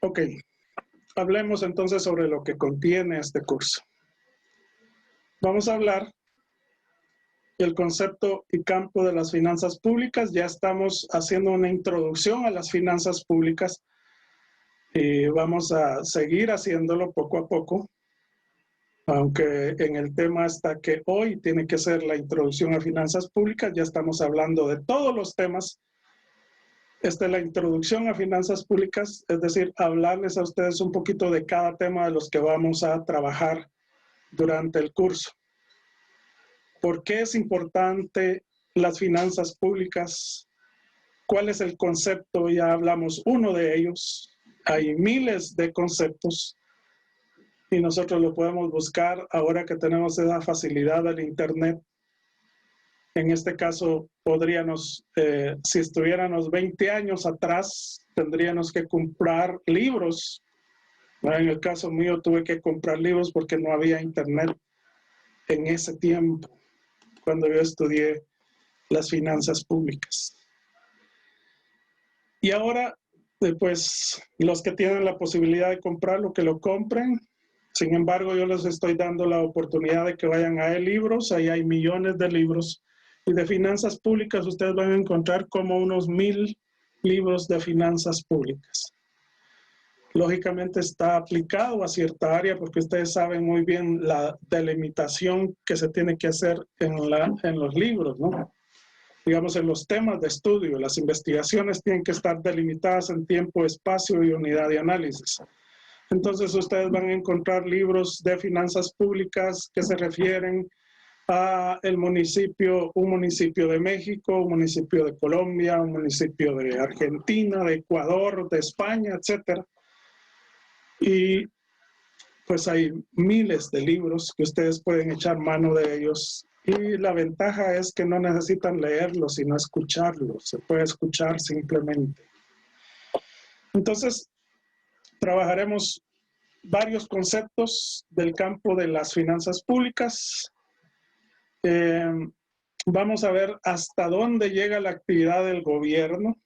Ok, hablemos entonces sobre lo que contiene este curso. Vamos a hablar del concepto y campo de las finanzas públicas. Ya estamos haciendo una introducción a las finanzas públicas y vamos a seguir haciéndolo poco a poco, aunque en el tema está que hoy tiene que ser la introducción a finanzas públicas. Ya estamos hablando de todos los temas. Esta es la introducción a finanzas públicas, es decir, hablarles a ustedes un poquito de cada tema de los que vamos a trabajar durante el curso. ¿Por qué es importante las finanzas públicas? ¿Cuál es el concepto? Ya hablamos uno de ellos. Hay miles de conceptos y nosotros lo podemos buscar ahora que tenemos esa facilidad del internet. En este caso, podríamos, si estuviéramos 20 años atrás, tendríamos que comprar libros. En el caso mío, tuve que comprar libros porque no había internet en ese tiempo, cuando yo estudié las finanzas públicas. Y ahora, pues, los que tienen la posibilidad de comprarlo, que lo compren. Sin embargo, yo les estoy dando la oportunidad de que vayan a libros. Ahí hay millones de libros. Y de finanzas públicas ustedes van a encontrar como unos 1000 libros de finanzas públicas. Lógicamente está aplicado a cierta área porque ustedes saben muy bien la delimitación que se tiene que hacer en los libros, ¿no? Digamos, en los temas de estudio, las investigaciones tienen que estar delimitadas en tiempo, espacio y unidad de análisis. Entonces ustedes van a encontrar libros de finanzas públicas que se refieren a el municipio, un municipio de México, un municipio de Colombia, un municipio de Argentina, de Ecuador, de España, etcétera. Y pues hay miles de libros que ustedes pueden echar mano de ellos. Y la ventaja es que no necesitan leerlos, sino escucharlos. Se puede escuchar simplemente. Entonces, trabajaremos varios conceptos del campo de las finanzas públicas. Vamos a ver hasta dónde llega la actividad del gobierno,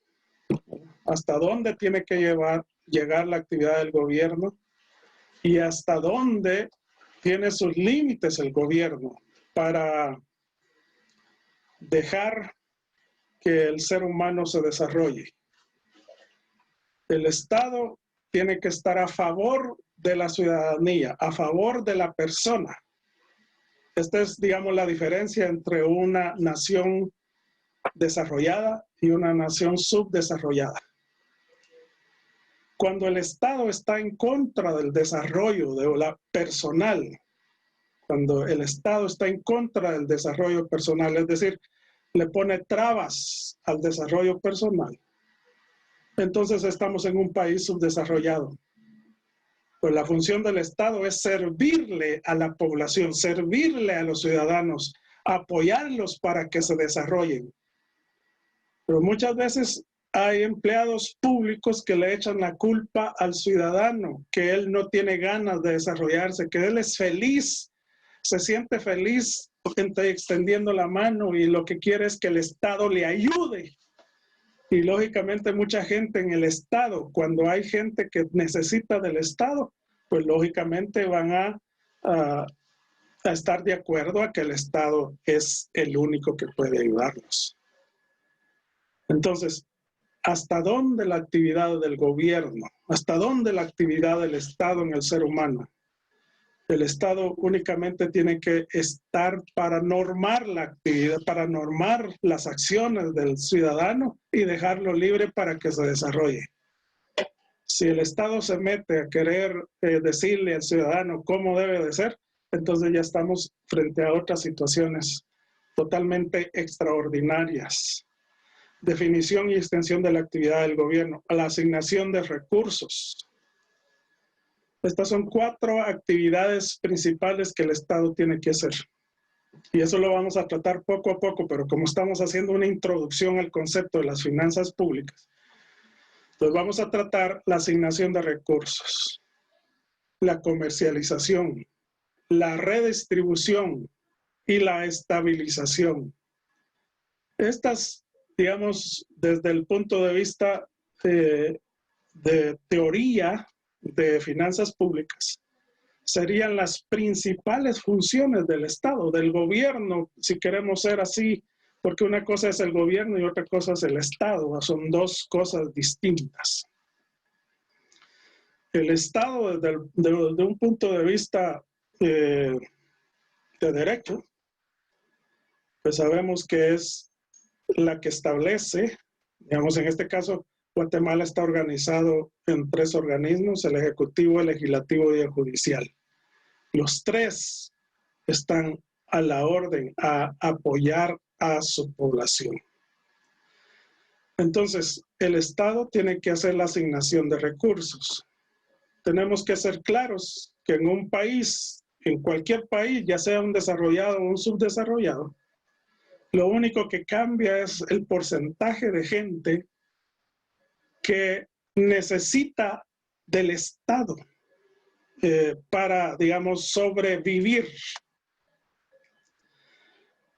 hasta dónde tiene que llegar la actividad del gobierno y hasta dónde tiene sus límites el gobierno para dejar que el ser humano se desarrolle. El Estado tiene que estar a favor de la ciudadanía, a favor de la persona. Esta es, digamos, la diferencia entre una nación desarrollada y una nación subdesarrollada. Cuando el Estado está en contra del desarrollo de la personal, cuando el Estado está en contra del desarrollo personal, es decir, le pone trabas al desarrollo personal, entonces estamos en un país subdesarrollado. Pues la función del Estado es servirle a la población, servirle a los ciudadanos, apoyarlos para que se desarrollen. Pero muchas veces hay empleados públicos que le echan la culpa al ciudadano, que él no tiene ganas de desarrollarse, que él es feliz, se siente feliz extendiendo la mano y lo que quiere es que el Estado le ayude. Y lógicamente mucha gente en el Estado, cuando hay gente que necesita del Estado, pues lógicamente van a estar de acuerdo a que el Estado es el único que puede ayudarlos. Entonces, ¿hasta dónde la actividad del gobierno? ¿Hasta dónde la actividad del Estado en el ser humano? El Estado únicamente tiene que estar para normar la actividad, para normar las acciones del ciudadano y dejarlo libre para que se desarrolle. Si el Estado se mete a querer decirle al ciudadano cómo debe de ser, entonces ya estamos frente a otras situaciones totalmente extraordinarias. Definición y extensión de la actividad del gobierno, la asignación de recursos. Estas son 4 actividades principales que el Estado tiene que hacer. Y eso lo vamos a tratar poco a poco, pero como estamos haciendo una introducción al concepto de las finanzas públicas, pues vamos a tratar la asignación de recursos, la comercialización, la redistribución y la estabilización. Estas, digamos, desde el punto de vista de teoría de finanzas públicas serían las principales funciones del Estado, del gobierno, si queremos ser así, porque una cosa es el gobierno y otra cosa es el Estado, son dos cosas distintas. El Estado, desde un punto de vista de derecho, pues sabemos que es la que establece, digamos, en este caso, Guatemala está organizado en 3 organismos, el Ejecutivo, el Legislativo y el Judicial. Los 3 están a la orden a apoyar a su población. Entonces, el Estado tiene que hacer la asignación de recursos. Tenemos que ser claros que en un país, en cualquier país, ya sea un desarrollado o un subdesarrollado, lo único que cambia es el porcentaje de gente que necesita del Estado para, digamos, sobrevivir.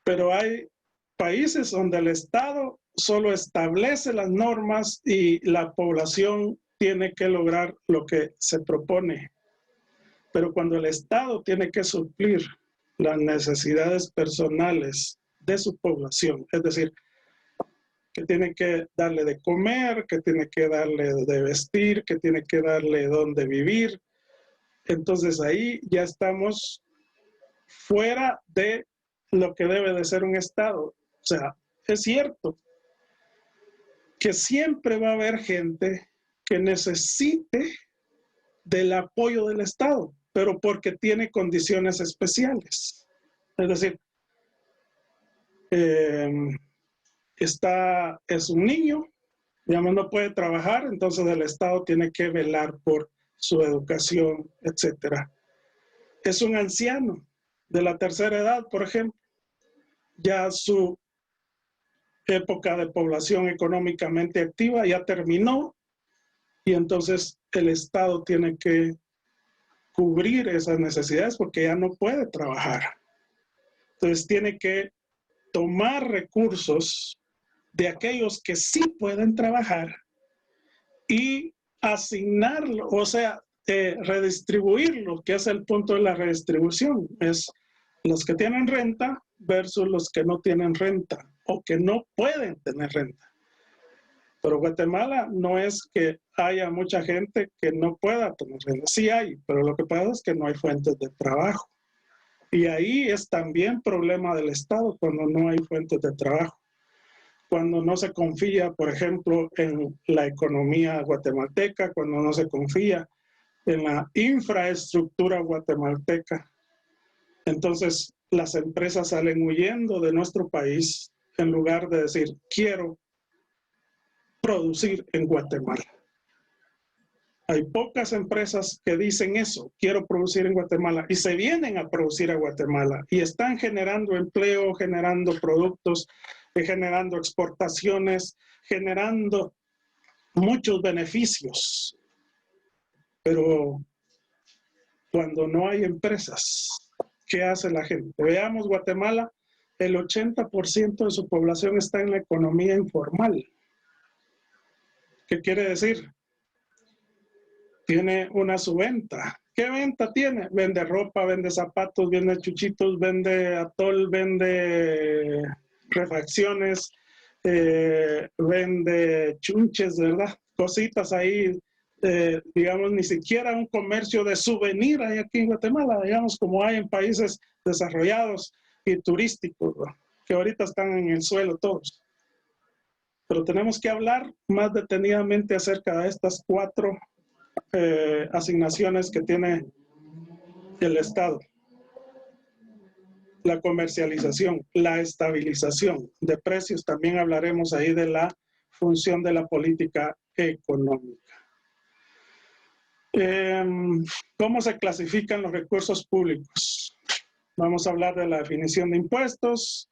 Pero hay países donde el Estado solo establece las normas y la población tiene que lograr lo que se propone. Pero cuando el Estado tiene que suplir las necesidades personales de su población, es decir, que tiene que darle de comer, que tiene que darle de vestir, que tiene que darle donde vivir, entonces ahí ya estamos fuera de lo que debe de ser un Estado. O sea, es cierto que siempre va a haber gente que necesite del apoyo del Estado, pero porque tiene condiciones especiales. Es decir, es un niño, digamos, no puede trabajar, entonces el Estado tiene que velar por su educación, etcétera. Es un anciano de la tercera edad, por ejemplo, ya su época de población económicamente activa ya terminó y entonces el Estado tiene que cubrir esas necesidades porque ya no puede trabajar. Entonces tiene que tomar recursos de aquellos que sí pueden trabajar y asignarlo, o sea, redistribuirlo, que es el punto de la redistribución, es los que tienen renta versus los que no tienen renta o que no pueden tener renta. Pero Guatemala no es que haya mucha gente que no pueda tener renta, sí hay, pero lo que pasa es que no hay fuentes de trabajo. Y ahí es también problema del Estado cuando no hay fuentes de trabajo. Cuando no se confía, por ejemplo, en la economía guatemalteca, cuando no se confía en la infraestructura guatemalteca. Entonces, las empresas salen huyendo de nuestro país en lugar de decir, quiero producir en Guatemala. Hay pocas empresas que dicen eso, quiero producir en Guatemala, y se vienen a producir a Guatemala y están generando empleo, generando productos, generando exportaciones, generando muchos beneficios. Pero cuando no hay empresas, ¿qué hace la gente? Veamos Guatemala, el 80% de su población está en la economía informal. ¿Qué quiere decir? Tiene una subventa. ¿Qué venta tiene? Vende ropa, vende zapatos, vende chuchitos, vende atol, vende refacciones, vende chunches, ¿verdad? Cositas ahí, digamos, ni siquiera un comercio de souvenir hay aquí en Guatemala, digamos, como hay en países desarrollados y turísticos, ¿verdad? Que ahorita están en el suelo todos. Pero tenemos que hablar más detenidamente acerca de estas 4 asignaciones que tiene el Estado. La comercialización, la estabilización de precios, también hablaremos ahí de la función de la política económica. ¿Cómo se clasifican los recursos públicos? Vamos a hablar de la definición de impuestos,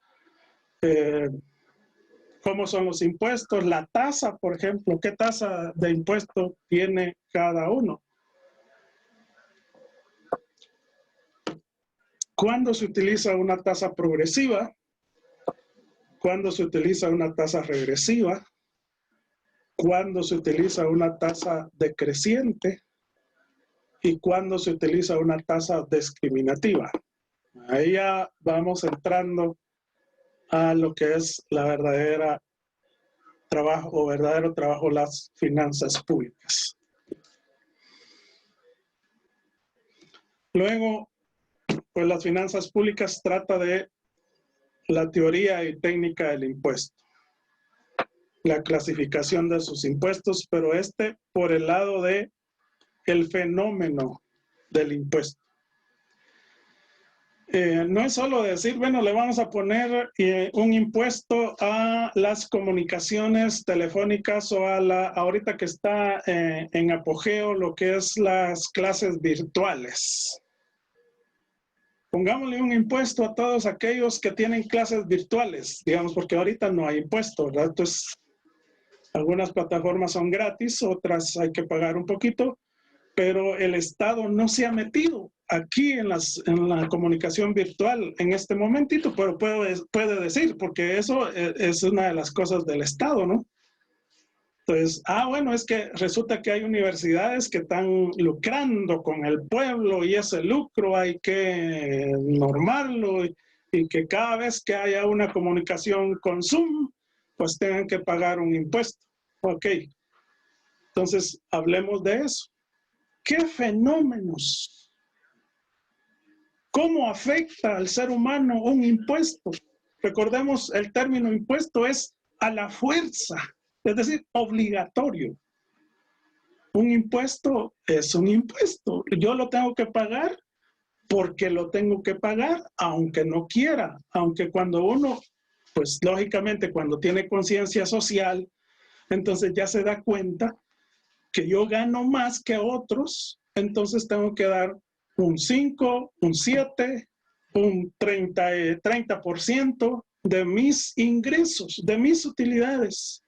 cómo son los impuestos, la tasa, por ejemplo, qué tasa de impuesto tiene cada uno. ¿Cuándo se utiliza una tasa progresiva? ¿Cuándo se utiliza una tasa regresiva? cuándo se utiliza una tasa decreciente y cuándo se utiliza una tasa discriminativa. Ahí ya vamos entrando a lo que es la verdadero trabajo de las finanzas públicas. Luego, pues las finanzas públicas trata de la teoría y técnica del impuesto, la clasificación de sus impuestos, pero por el lado de el fenómeno del impuesto. No es solo decir, bueno, le vamos a poner un impuesto a las comunicaciones telefónicas o ahorita que está en apogeo lo que es las clases virtuales. Pongámosle un impuesto a todos aquellos que tienen clases virtuales, digamos, porque ahorita no hay impuesto, ¿verdad? Entonces, algunas plataformas son gratis, otras hay que pagar un poquito, pero el Estado no se ha metido aquí en la comunicación virtual en este momentito, pero puede decir, porque eso es una de las cosas del Estado, ¿no? Entonces, bueno, es que resulta que hay universidades que están lucrando con el pueblo y ese lucro hay que normarlo y que cada vez que haya una comunicación con Zoom, pues tengan que pagar un impuesto. Ok, entonces hablemos de eso. ¿Qué fenómenos? ¿Cómo afecta al ser humano un impuesto? Recordemos, el término impuesto es a la fuerza, es decir, obligatorio. Un impuesto es un impuesto. Yo lo tengo que pagar porque lo tengo que pagar, aunque no quiera. Aunque cuando uno, pues lógicamente cuando tiene conciencia social, entonces ya se da cuenta que yo gano más que otros, entonces tengo que dar un 5, un 7, un 30% de mis ingresos, de mis utilidades.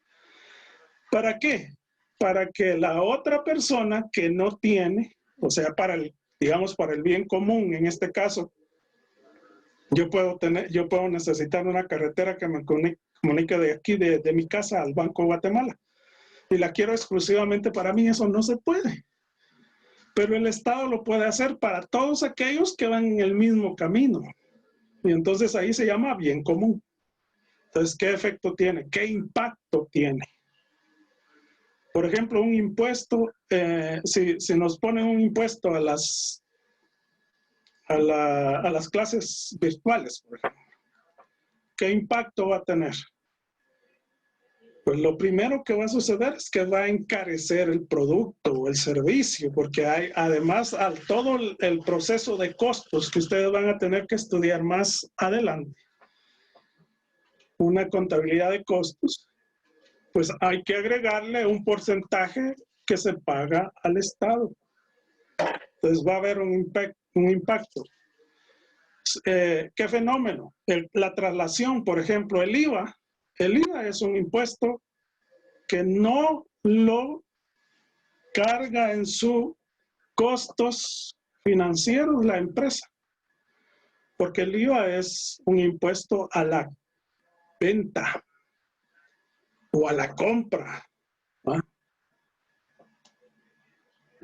¿Para qué? Para que la otra persona que no tiene, o sea, digamos, para el bien común, en este caso, yo puedo necesitar una carretera que me comunique de aquí, de mi casa al Banco de Guatemala. Y la quiero exclusivamente para mí, eso no se puede. Pero el Estado lo puede hacer para todos aquellos que van en el mismo camino. Y entonces ahí se llama bien común. Entonces, ¿qué efecto tiene? ¿Qué impacto tiene? Por ejemplo, un impuesto, si nos ponen un impuesto a las clases virtuales, por ejemplo, ¿qué impacto va a tener? Pues lo primero que va a suceder es que va a encarecer el producto o el servicio, porque hay además todo el proceso de costos que ustedes van a tener que estudiar más adelante, una contabilidad de costos, pues hay que agregarle un porcentaje que se paga al Estado. Entonces va a haber un impacto. ¿Qué fenómeno? La traslación, por ejemplo, el IVA. El IVA es un impuesto que no lo carga en sus costos financieros la empresa, porque el IVA es un impuesto a la venta o a la compra, ¿no?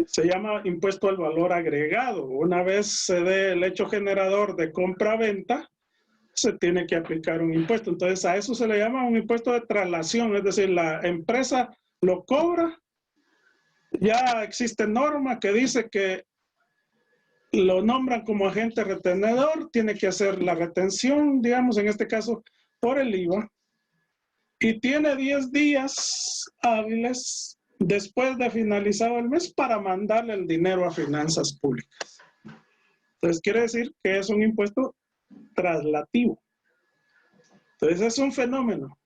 Se llama impuesto al valor agregado. Una vez se dé el hecho generador de compra-venta, se tiene que aplicar un impuesto. Entonces a eso se le llama un impuesto de traslación, es decir, la empresa lo cobra. Ya existe norma que dice que lo nombran como agente retenedor, tiene que hacer la retención, digamos, en este caso, por el IVA, y tiene 10 días hábiles después de finalizado el mes para mandarle el dinero a finanzas públicas. Entonces, quiere decir que es un impuesto traslativo. Entonces, es un fenómeno.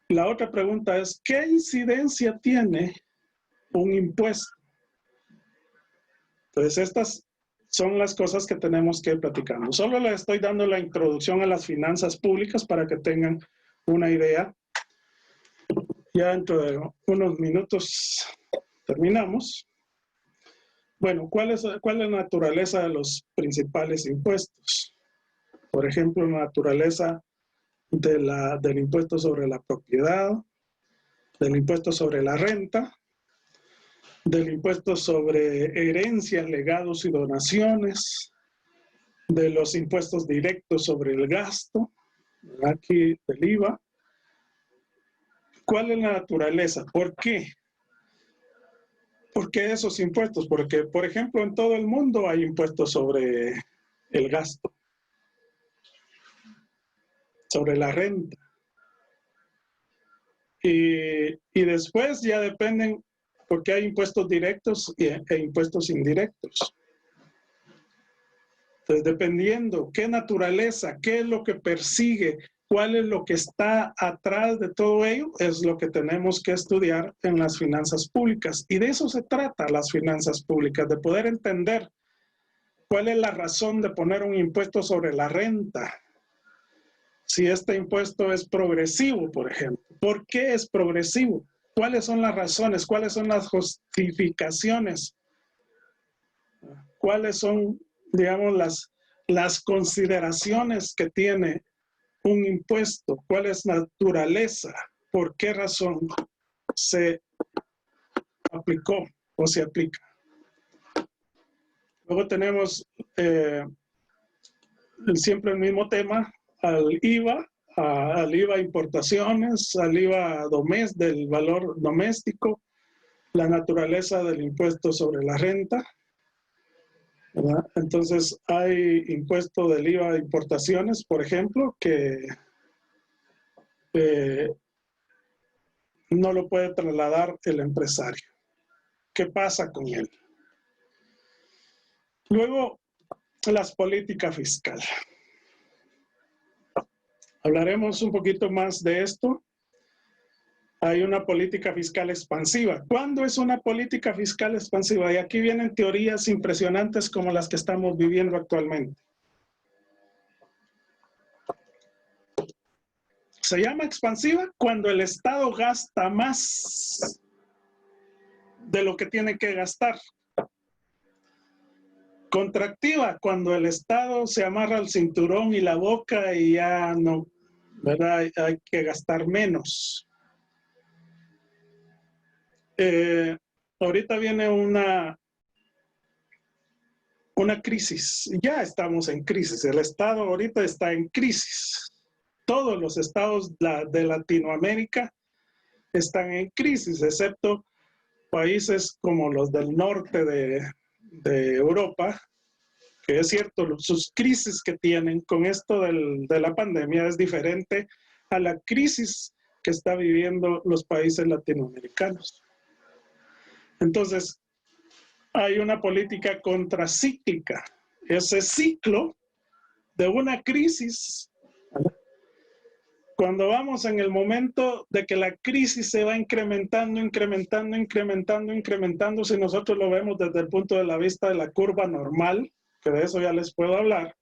La otra pregunta es, ¿qué incidencia tiene un impuesto? Entonces, estas son las cosas que tenemos que ir platicando. Solo les estoy dando la introducción a las finanzas públicas para que tengan una idea. Ya dentro de unos minutos terminamos. Bueno, ¿cuál es la naturaleza de los principales impuestos? Por ejemplo, la naturaleza del impuesto sobre la propiedad, del impuesto sobre la renta, del impuesto sobre herencias, legados y donaciones, de los impuestos directos sobre el gasto, aquí del IVA. ¿Cuál es la naturaleza? ¿Por qué? ¿Por qué esos impuestos? Porque, por ejemplo, en todo el mundo hay impuestos sobre el gasto, sobre la renta. Y después ya dependen, porque hay impuestos directos e impuestos indirectos. Entonces, dependiendo qué naturaleza, qué es lo que persigue, cuál es lo que está atrás de todo ello, es lo que tenemos que estudiar en las finanzas públicas. Y de eso se trata las finanzas públicas, de poder entender cuál es la razón de poner un impuesto sobre la renta. Si este impuesto es progresivo, por ejemplo. ¿Por qué es progresivo? ¿Cuáles son las razones? ¿Cuáles son las justificaciones? ¿Cuáles son, digamos, las consideraciones que tiene un impuesto? ¿Cuál es la naturaleza? ¿Por qué razón se aplicó o se aplica? Luego tenemos siempre el mismo tema, al IVA importaciones, al IVA del valor doméstico, la naturaleza del impuesto sobre la renta, ¿verdad? Entonces hay impuesto del IVA importaciones, por ejemplo, que no lo puede trasladar el empresario. ¿Qué pasa con él? Luego, las políticas fiscales. Hablaremos un poquito más de esto. Hay una política fiscal expansiva. ¿Cuándo es una política fiscal expansiva? Y aquí vienen teorías impresionantes como las que estamos viviendo actualmente. Se llama expansiva cuando el Estado gasta más de lo que tiene que gastar. Contractiva cuando el Estado se amarra el cinturón y la boca y ya no, ¿verdad? Hay que gastar menos. Ahorita viene una crisis, ya estamos en crisis, el Estado ahorita está en crisis. Todos los estados de Latinoamérica están en crisis, excepto países como los del norte de Europa, que es cierto, sus crisis que tienen con esto de la pandemia es diferente a la crisis que está viviendo los países latinoamericanos. Entonces, hay una política contracíclica. Ese ciclo de una crisis, cuando vamos en el momento de que la crisis se va incrementando, si nosotros lo vemos desde el punto de la vista de la curva normal, que de eso ya les puedo hablar,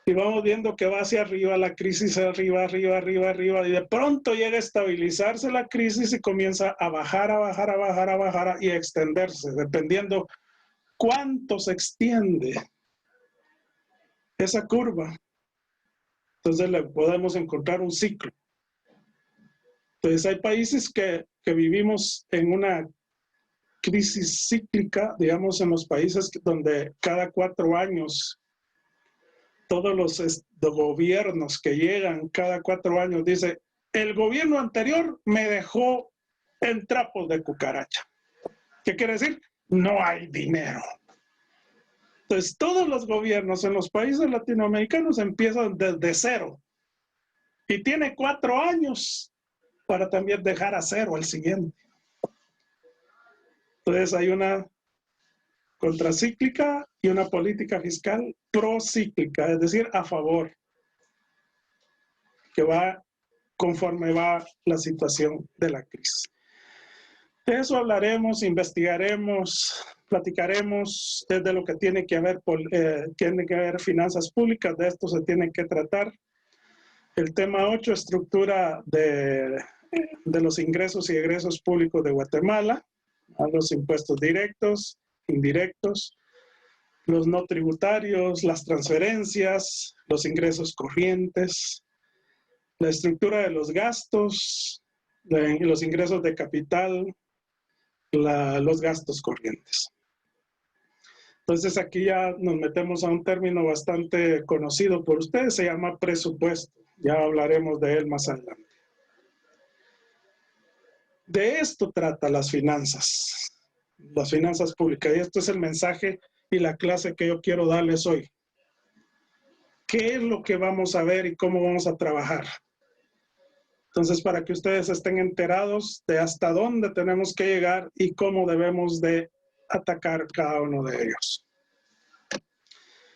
y vamos viendo que va hacia arriba, la crisis arriba, y de pronto llega a estabilizarse la crisis y comienza a bajar y a extenderse, dependiendo cuánto se extiende esa curva. Entonces le podemos encontrar un ciclo. Entonces hay países que vivimos en una crisis cíclica, digamos en los países donde cada 4 años todos los gobiernos que llegan cada 4 años dice, el gobierno anterior me dejó en trapos de cucaracha. ¿Qué quiere decir? No hay dinero. Entonces todos los gobiernos en los países latinoamericanos empiezan desde cero y tiene 4 años para también dejar a cero al siguiente. Entonces hay una contracíclica y una política fiscal procíclica, es decir, a favor, que va conforme va la situación de la crisis. De eso hablaremos, investigaremos, platicaremos desde lo que tiene que haber finanzas públicas, de esto se tiene que tratar. El tema 8, estructura de los ingresos y egresos públicos de Guatemala, a los impuestos directos, indirectos, los no tributarios, las transferencias, los ingresos corrientes, la estructura de los gastos, los ingresos de capital, los gastos corrientes. Entonces aquí ya nos metemos a un término bastante conocido por ustedes, se llama presupuesto. Ya hablaremos de él más adelante. De esto trata las finanzas públicas. Y esto es el mensaje y la clase que yo quiero darles hoy. ¿Qué es lo que vamos a ver y cómo vamos a trabajar? Entonces, para que ustedes estén enterados de hasta dónde tenemos que llegar y cómo debemos de atacar cada uno de ellos.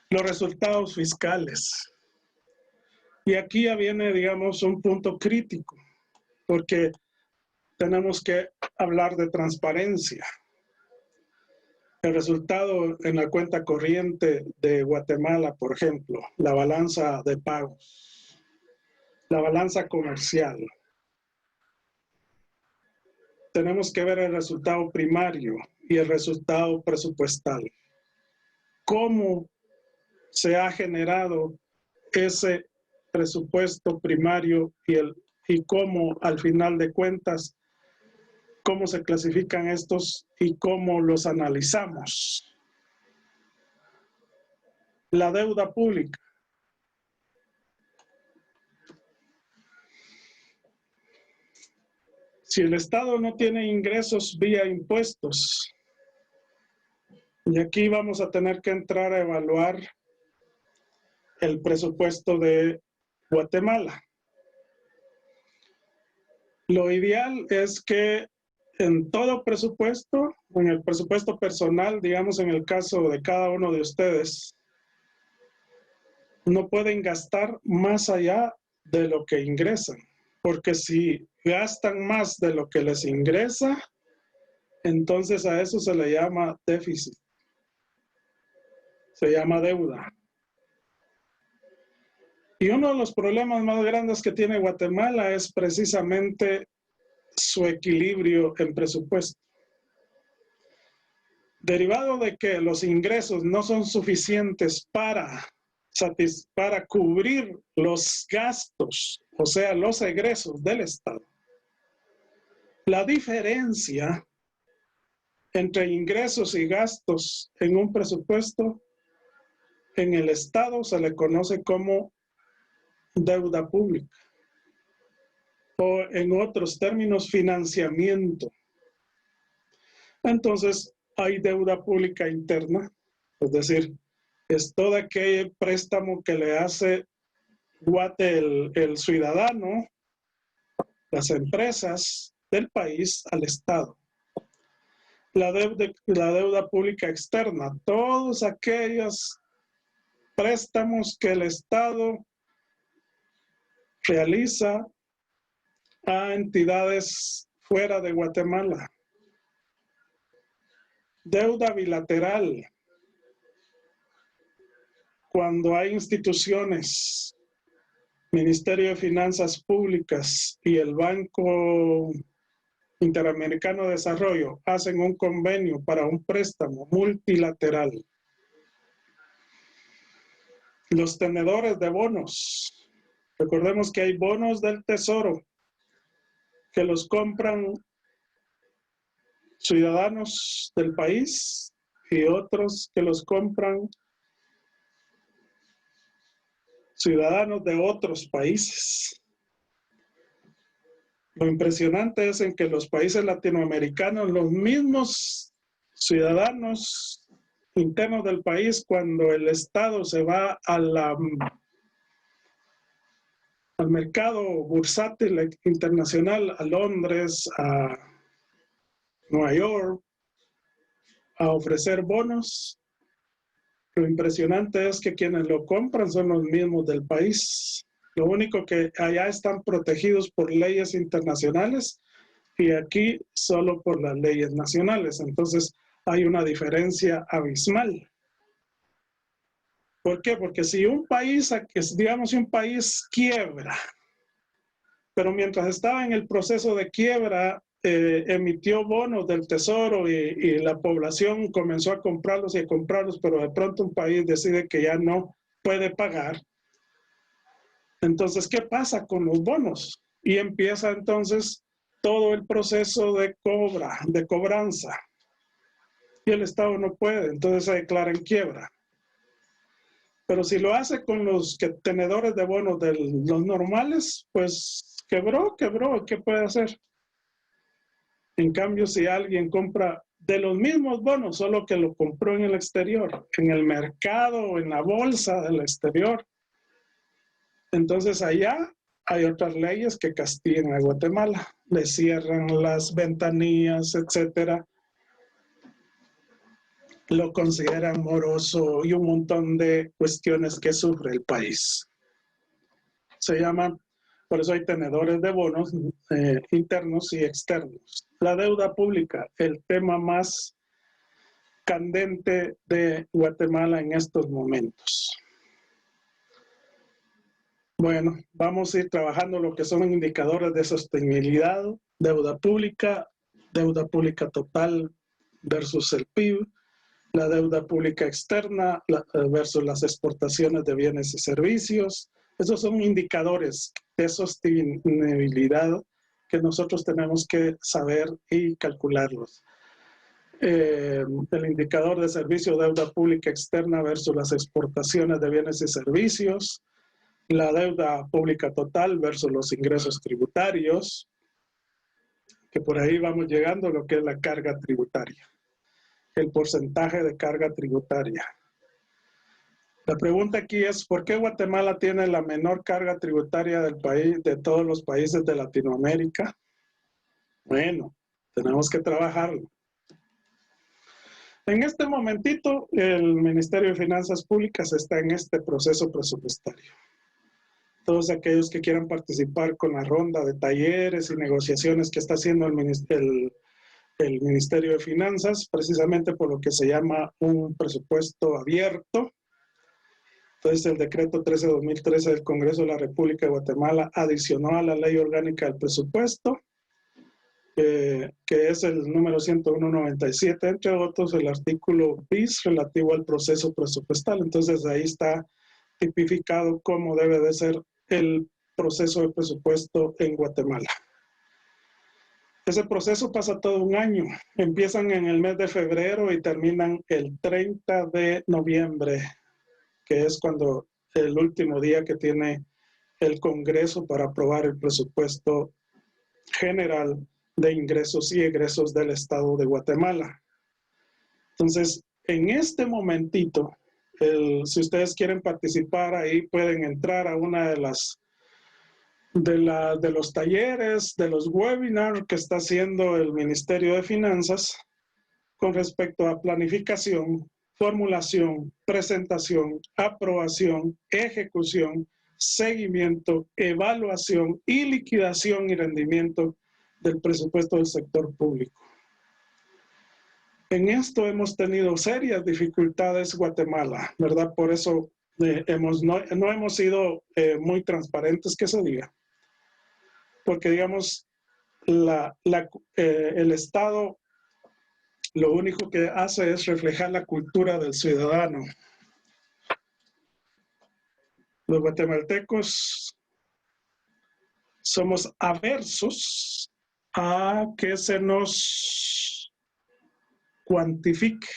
Los resultados fiscales. Y aquí ya viene, digamos, un punto crítico, porque tenemos que hablar de transparencia. El resultado en la cuenta corriente de Guatemala, por ejemplo, la balanza de pagos, la balanza comercial. Tenemos que ver el resultado primario y el resultado presupuestal. ¿Cómo se ha generado ese presupuesto primario y cómo al final de cuentas, cómo se clasifican estos y cómo los analizamos? La deuda pública. Si el Estado no tiene ingresos vía impuestos, y aquí vamos a tener que entrar a evaluar el presupuesto de Guatemala. Lo ideal es que en todo presupuesto, en el presupuesto personal, digamos en el caso de cada uno de ustedes, no pueden gastar más allá de lo que ingresan, porque si gastan más de lo que les ingresa, entonces a eso se le llama déficit, se llama deuda. Y uno de los problemas más grandes que tiene Guatemala es precisamente su equilibrio en presupuesto. Derivado de que los ingresos no son suficientes para cubrir los gastos, o sea, los egresos del Estado. La diferencia entre ingresos y gastos en un presupuesto, en el Estado se le conoce como deuda pública, o en otros términos, financiamiento. Entonces, hay deuda pública interna, es decir, es todo aquel préstamo que le hace el ciudadano, las empresas del país al Estado. La deuda pública externa, todos aquellos préstamos que el Estado realiza a entidades fuera de Guatemala. Deuda bilateral, cuando hay instituciones, Ministerio de Finanzas Públicas y el Banco Interamericano de Desarrollo hacen un convenio para un préstamo multilateral. Los tenedores de bonos. Recordemos que hay bonos del Tesoro que los compran ciudadanos del país y otros que los compran ciudadanos de otros países. Lo impresionante es en que los países latinoamericanos, los mismos ciudadanos internos del país, cuando el Estado se va al mercado bursátil internacional, a Londres, a Nueva York, a ofrecer bonos, lo impresionante es que quienes lo compran son los mismos del país. Lo único que allá están protegidos por leyes internacionales y aquí solo por las leyes nacionales. Entonces hay una diferencia abismal. ¿Por qué? Porque si un país, digamos, si un país quiebra, pero mientras estaba en el proceso de quiebra, emitió bonos del Tesoro y la población comenzó a comprarlos y a comprarlos, pero de pronto un país decide que ya no puede pagar. Entonces, ¿qué pasa con los bonos? Y empieza entonces todo el proceso de cobranza. Y el Estado no puede, entonces se declara en quiebra. Pero si lo hace con los tenedores de bonos de los normales, pues quebró, ¿qué puede hacer? En cambio, si alguien compra de los mismos bonos, solo que lo compró en el exterior, en el mercado o en la bolsa del exterior, entonces allá hay otras leyes que castigan a Guatemala. Le cierran las ventanillas, etcétera. Lo consideran moroso y un montón de cuestiones que sufre el país. Se llaman, por eso hay tenedores de bonos internos y externos. La deuda pública, el tema más candente de Guatemala en estos momentos. Bueno, vamos a ir trabajando lo que son indicadores de sostenibilidad, deuda pública total versus el PIB, la deuda pública externa versus las exportaciones de bienes y servicios. Esos son indicadores de sostenibilidad que nosotros tenemos que saber y calcularlos. El indicador de servicio, deuda pública externa versus las exportaciones de bienes y servicios, la deuda pública total versus los ingresos tributarios, que por ahí vamos llegando a lo que es la carga tributaria, el porcentaje de carga tributaria. La pregunta aquí es, ¿por qué Guatemala tiene la menor carga tributaria del país, de todos los países de Latinoamérica? Bueno, tenemos que trabajarlo. En este momentito, el Ministerio de Finanzas Públicas está en este proceso presupuestario. Todos aquellos que quieran participar con la ronda de talleres y negociaciones que está haciendo el Ministerio de Finanzas, precisamente por lo que se llama un presupuesto abierto. Entonces, el decreto 13/2013 del Congreso de la República de Guatemala adicionó a la Ley Orgánica del Presupuesto, que es el número 101/97, entre otros, el artículo bis relativo al proceso presupuestal. Entonces, ahí está tipificado cómo debe de ser el proceso de presupuesto en Guatemala. Ese proceso pasa todo un año. Empiezan en el mes de febrero y terminan el 30 de noviembre, que es cuando el último día que tiene el Congreso para aprobar el presupuesto general de ingresos y egresos del Estado de Guatemala. Entonces, en este momentito, si ustedes quieren participar, ahí pueden entrar a una de los talleres, de los webinars que está haciendo el Ministerio de Finanzas con respecto a planificación, formulación, presentación, aprobación, ejecución, seguimiento, evaluación y liquidación y rendimiento del presupuesto del sector público. En esto hemos tenido serias dificultades Guatemala, ¿verdad? Por eso no hemos sido muy transparentes que se diga. Porque, digamos, el Estado lo único que hace es reflejar la cultura del ciudadano. Los guatemaltecos somos aversos a que se nos cuantifique.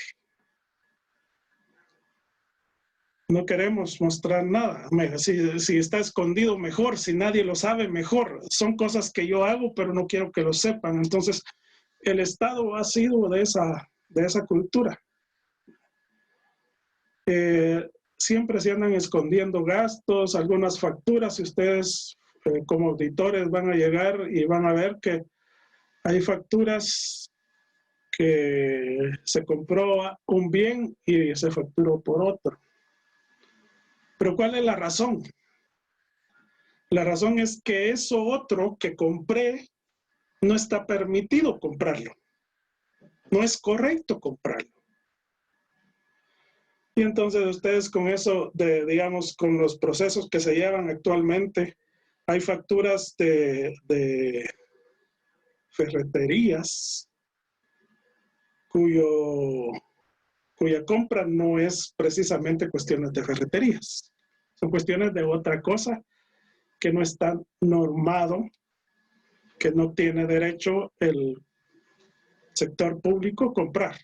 No queremos mostrar nada. Si está escondido, mejor. Si nadie lo sabe, mejor. Son cosas que yo hago, pero no quiero que lo sepan. Entonces, el Estado ha sido de esa cultura. Siempre se andan escondiendo gastos, algunas facturas. Si ustedes como auditores van a llegar y van a ver que hay facturas que se compró un bien y se facturó por otro. Pero ¿cuál es la razón? La razón es que eso otro que compré no está permitido comprarlo. No es correcto comprarlo. Y entonces ustedes con eso, digamos, con los procesos que se llevan actualmente, hay facturas de ferreterías cuya compra no es precisamente cuestiones de ferreterías. Son cuestiones de otra cosa que no está normado, que no tiene derecho el sector público a comprar.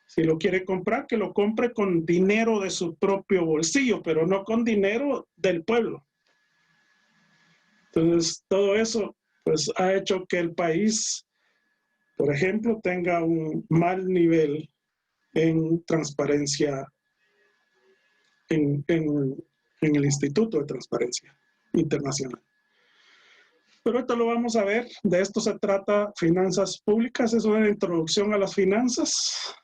Si lo quiere comprar, que lo compre con dinero de su propio bolsillo, pero no con dinero del pueblo. Entonces, todo eso pues, ha hecho que el país, por ejemplo, tenga un mal nivel en transparencia en el Instituto de Transparencia Internacional. Pero esto lo vamos a ver, de esto se trata Finanzas Públicas, es una introducción a las finanzas.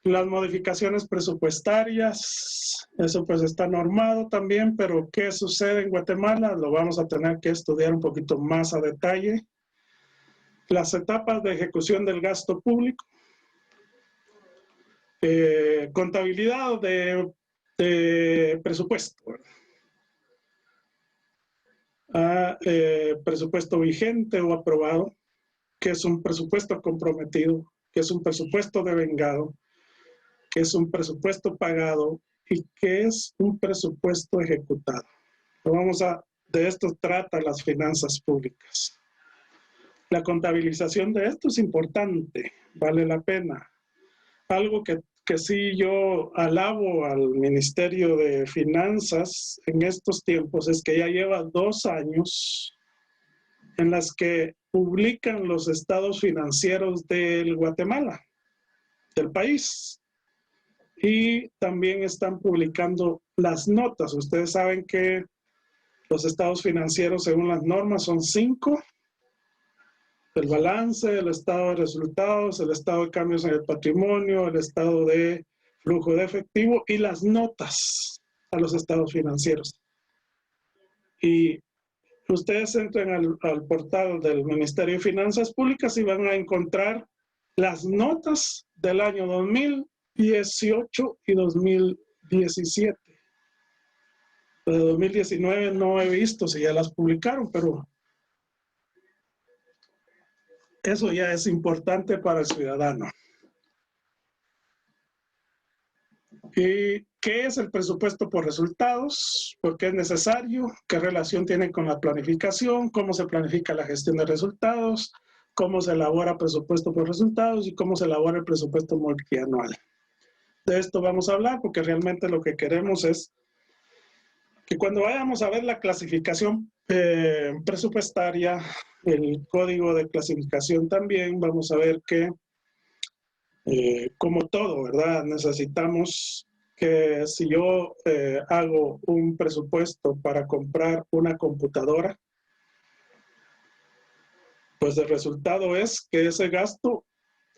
Las modificaciones presupuestarias, eso pues está normado también, pero ¿qué sucede en Guatemala? Lo vamos a tener que estudiar un poquito más a detalle. Las etapas de ejecución del gasto público, contabilidad de presupuesto, presupuesto vigente o aprobado, que es un presupuesto comprometido, que es un presupuesto devengado, que es un presupuesto pagado y que es un presupuesto ejecutado. De esto trata las finanzas públicas. La contabilización de esto es importante, vale la pena. Algo que sí yo alabo al Ministerio de Finanzas en estos tiempos es que ya lleva 2 años en las que publican los estados financieros del Guatemala, del país. Y también están publicando las notas. Ustedes saben que los estados financieros, según las normas, son 5. El balance, el estado de resultados, el estado de cambios en el patrimonio, el estado de flujo de efectivo y las notas a los estados financieros. Y ustedes entran al portal del Ministerio de Finanzas Públicas y van a encontrar las notas del año 2018 y 2017. De 2019 no he visto si ya las publicaron, pero eso ya es importante para el ciudadano. ¿Y qué es el presupuesto por resultados? ¿Por qué es necesario? ¿Qué relación tiene con la planificación? ¿Cómo se planifica la gestión de resultados? ¿Cómo se elabora presupuesto por resultados? ¿Y cómo se elabora el presupuesto multianual? De esto vamos a hablar porque realmente lo que queremos es que cuando vayamos a ver la clasificación presupuestaria, el código de clasificación también, vamos a ver que como todo, ¿verdad? Necesitamos que si yo hago un presupuesto para comprar una computadora, pues el resultado es que ese gasto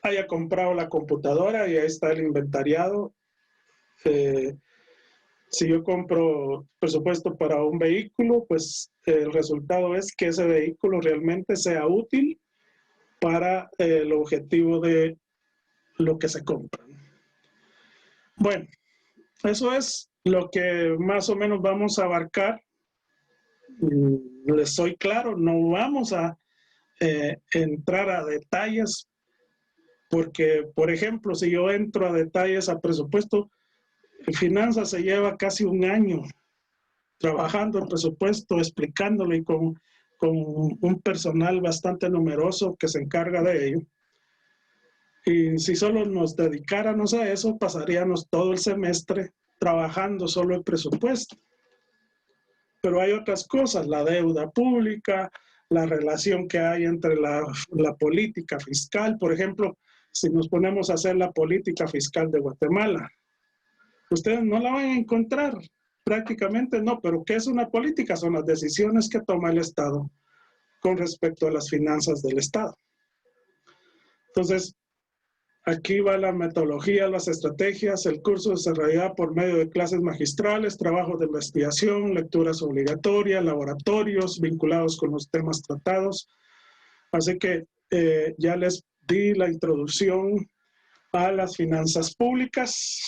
haya comprado la computadora y ahí está el inventariado. Si yo compro presupuesto para un vehículo, pues el resultado es que ese vehículo realmente sea útil para el objetivo de lo que se compra. Bueno, eso es lo que más o menos vamos a abarcar. Les soy claro, no vamos a entrar a detalles porque, por ejemplo, si yo entro a detalles a presupuesto, finanzas se lleva casi 1 año trabajando el presupuesto, explicándolo y con un personal bastante numeroso que se encarga de ello. Y si solo nos dedicáramos a eso, pasaríamos todo el semestre trabajando solo el presupuesto. Pero hay otras cosas, la deuda pública, la relación que hay entre la política fiscal. Por ejemplo, si nos ponemos a hacer la política fiscal de Guatemala, ustedes no la van a encontrar, prácticamente no, pero ¿qué es una política? Son las decisiones que toma el Estado con respecto a las finanzas del Estado. Entonces, aquí va la metodología, las estrategias, el curso se desarrollará por medio de clases magistrales, trabajos de investigación, lecturas obligatorias, laboratorios vinculados con los temas tratados. Así que ya les di la introducción a las finanzas públicas.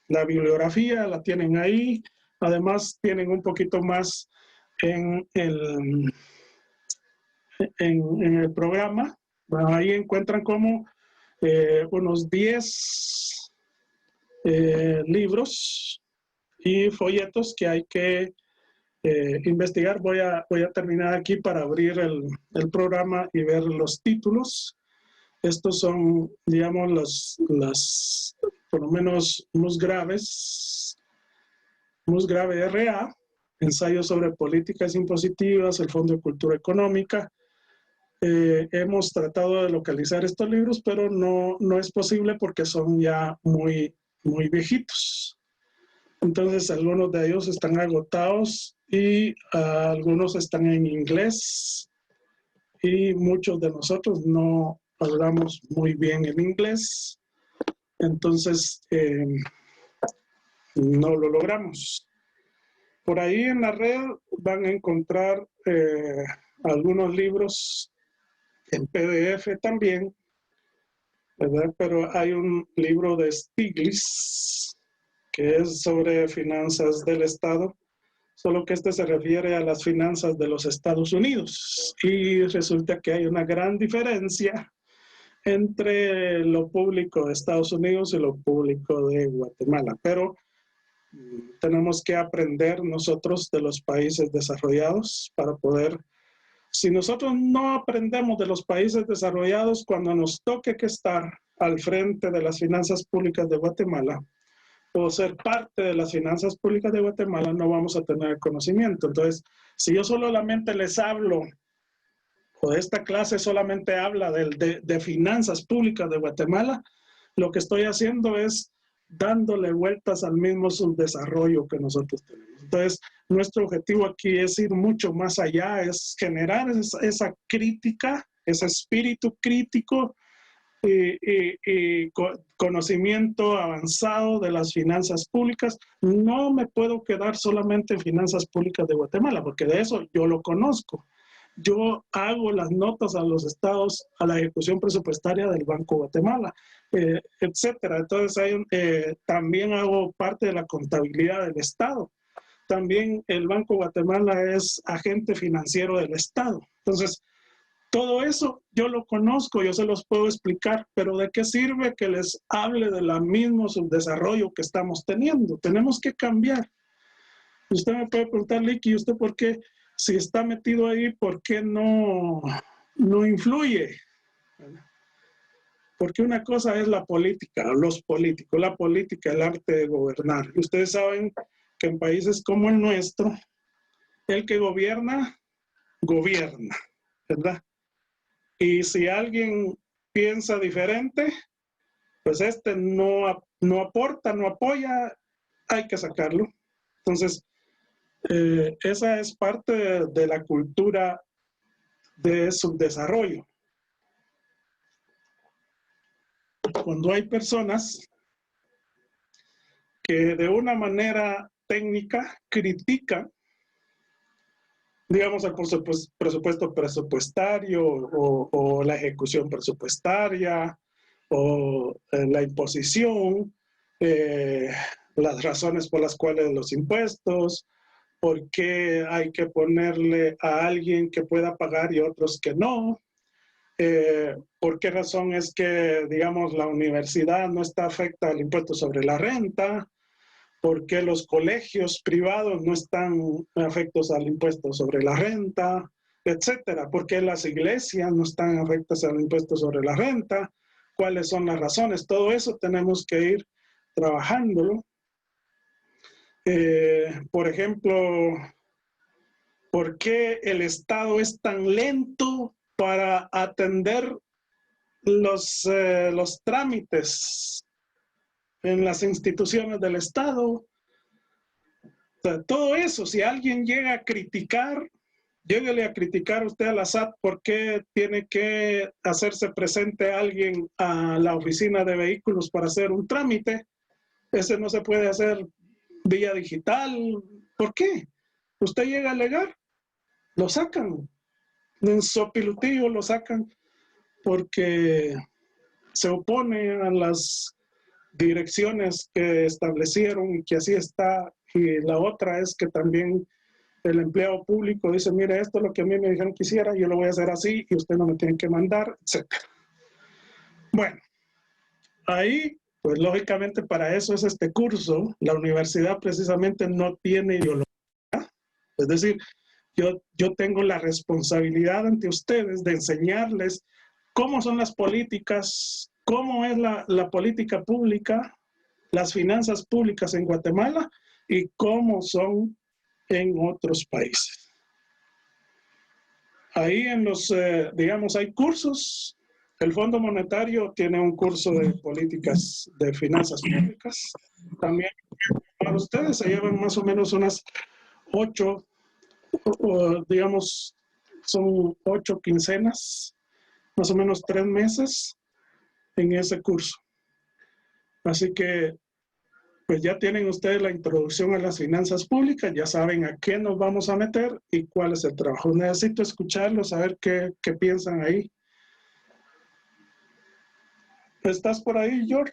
La bibliografía la tienen ahí. Además, tienen un poquito más en el programa. Ahí encuentran como unos 10 libros y folletos que hay que investigar. Voy a terminar aquí para abrir el programa y ver los títulos. Estos son, digamos, por lo menos Musgrave R.A., Ensayo sobre políticas impositivas, el Fondo de Cultura Económica. Hemos tratado de localizar estos libros, pero no es posible porque son ya muy viejitos. Entonces, algunos de ellos están agotados y algunos están en inglés, y muchos de nosotros no hablamos muy bien el inglés, entonces no lo logramos. Por ahí en la red van a encontrar algunos libros en PDF también, ¿verdad? Pero hay un libro de Stiglitz que es sobre finanzas del Estado, solo que este se refiere a las finanzas de los Estados Unidos. Y resulta que hay una gran diferencia entre lo público de Estados Unidos y lo público de Guatemala. Pero tenemos que aprender nosotros de los países desarrollados para poder... Si nosotros no aprendemos de los países desarrollados, cuando nos toque que estar al frente de las finanzas públicas de Guatemala, o ser parte de las finanzas públicas de Guatemala, no vamos a tener conocimiento. Entonces, si yo solamente les hablo, o esta clase solamente habla de finanzas públicas de Guatemala, lo que estoy haciendo es dándole vueltas al mismo subdesarrollo que nosotros tenemos. Entonces, nuestro objetivo aquí es ir mucho más allá, es generar esa crítica, ese espíritu crítico y conocimiento avanzado de las finanzas públicas. No me puedo quedar solamente en finanzas públicas de Guatemala, porque de eso yo lo conozco. Yo hago las notas a los estados, a la ejecución presupuestaria del Banco Guatemala, etcétera. Entonces, también hago parte de la contabilidad del Estado. También el Banco Guatemala es agente financiero del Estado. Entonces, todo eso yo lo conozco, yo se los puedo explicar, pero ¿de qué sirve que les hable del mismo subdesarrollo que estamos teniendo? Tenemos que cambiar. Usted me puede preguntar, Licky, ¿usted por qué, si está metido ahí, por qué no influye? Porque una cosa es la política, los políticos, la política, el arte de gobernar. Y ustedes saben que en países como el nuestro, el que gobierna, gobierna, ¿verdad? Y si alguien piensa diferente, pues no aporta, no apoya, hay que sacarlo. Entonces, esa es parte de la cultura de subdesarrollo. Cuando hay personas que de una manera técnica critican, digamos, el presupuesto presupuestario o la ejecución presupuestaria o la imposición, las razones por las cuales los impuestos, por qué hay que ponerle a alguien que pueda pagar y otros que no, por qué razón es que, digamos, la universidad no está afecta al impuesto sobre la renta, por qué los colegios privados no están afectos al impuesto sobre la renta, etcétera, por qué las iglesias no están afectas al impuesto sobre la renta, cuáles son las razones. Todo eso tenemos que ir trabajándolo. Por ejemplo, ¿por qué el Estado es tan lento para atender los trámites en las instituciones del Estado? O sea, todo eso, si alguien llega a criticar, lléguele a criticar usted a la SAT por qué tiene que hacerse presente alguien a la oficina de vehículos para hacer un trámite. Ese no se puede hacer vía digital. ¿Por qué? Usted llega a alegar, lo sacan. En sopilutillo lo sacan porque se opone a las direcciones que establecieron y que así está. Y la otra es que también el empleado público dice, mire, esto es lo que a mí me dijeron que hiciera, yo lo voy a hacer así y usted no me tiene que mandar, etc. Bueno, ahí, pues lógicamente para eso es este curso. La universidad precisamente no tiene ideología, Es decir, yo tengo la responsabilidad ante ustedes de enseñarles cómo son las políticas, cómo es la política pública, las finanzas públicas en Guatemala y cómo son en otros países. Ahí en los, digamos, hay cursos. El Fondo Monetario tiene un curso de políticas de finanzas públicas. También para ustedes se llevan más o menos unas 8, digamos, son 8 quincenas, más o menos 3 meses en ese curso. Así que, pues ya tienen ustedes la introducción a las finanzas públicas, ya saben a qué nos vamos a meter y cuál es el trabajo. Necesito escucharlos, a ver qué piensan ahí. ¿Estás por ahí, George?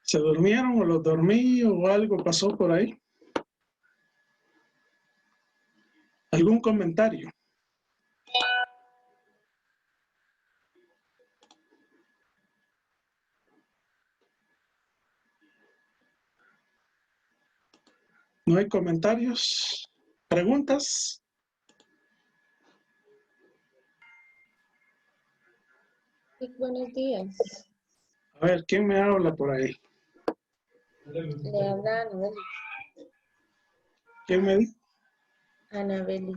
¿Se durmieron o los dormí o algo pasó por ahí? ¿Algún comentario? ¿No hay comentarios? ¿Preguntas? Sí, buenos días. A ver, ¿quién me habla por ahí? Le habla Anabeli. ¿Quién me dijo? Anabeli.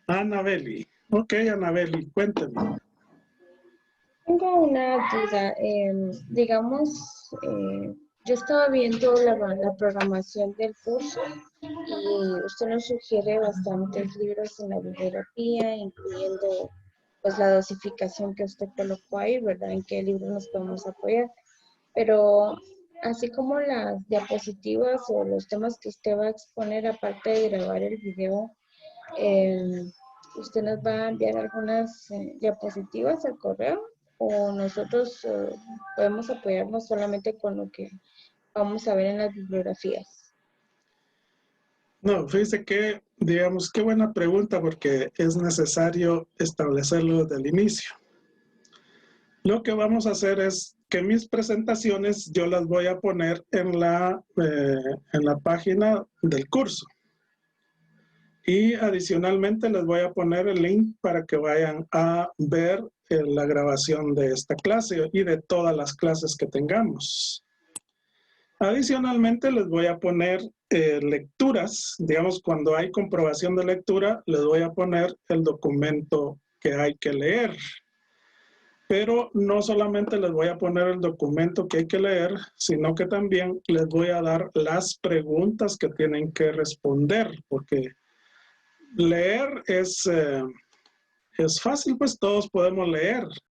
Anabeli. Ok, Anabeli, cuénteme. Tengo una duda. Digamos, yo estaba viendo la programación del curso y usted nos sugiere bastantes libros en la bibliografía, incluyendo pues la dosificación que usted colocó ahí, ¿verdad? En qué libros nos podemos apoyar. Pero así como las diapositivas o los temas que usted va a exponer, aparte de grabar el video, usted nos va a enviar algunas diapositivas al correo o nosotros podemos apoyarnos solamente con lo que vamos a ver en las bibliografías. No, fíjese que, digamos, qué buena pregunta porque es necesario establecerlo desde el inicio. Lo que vamos a hacer es que mis presentaciones yo las voy a poner en la página del curso. Y adicionalmente les voy a poner el link para que vayan a ver la grabación de esta clase y de todas las clases que tengamos. Adicionalmente les voy a poner lecturas, digamos cuando hay comprobación de lectura, les voy a poner el documento que hay que leer. Pero no solamente les voy a poner el documento que hay que leer, sino que también les voy a dar las preguntas que tienen que responder, porque leer es fácil, pues todos podemos leer.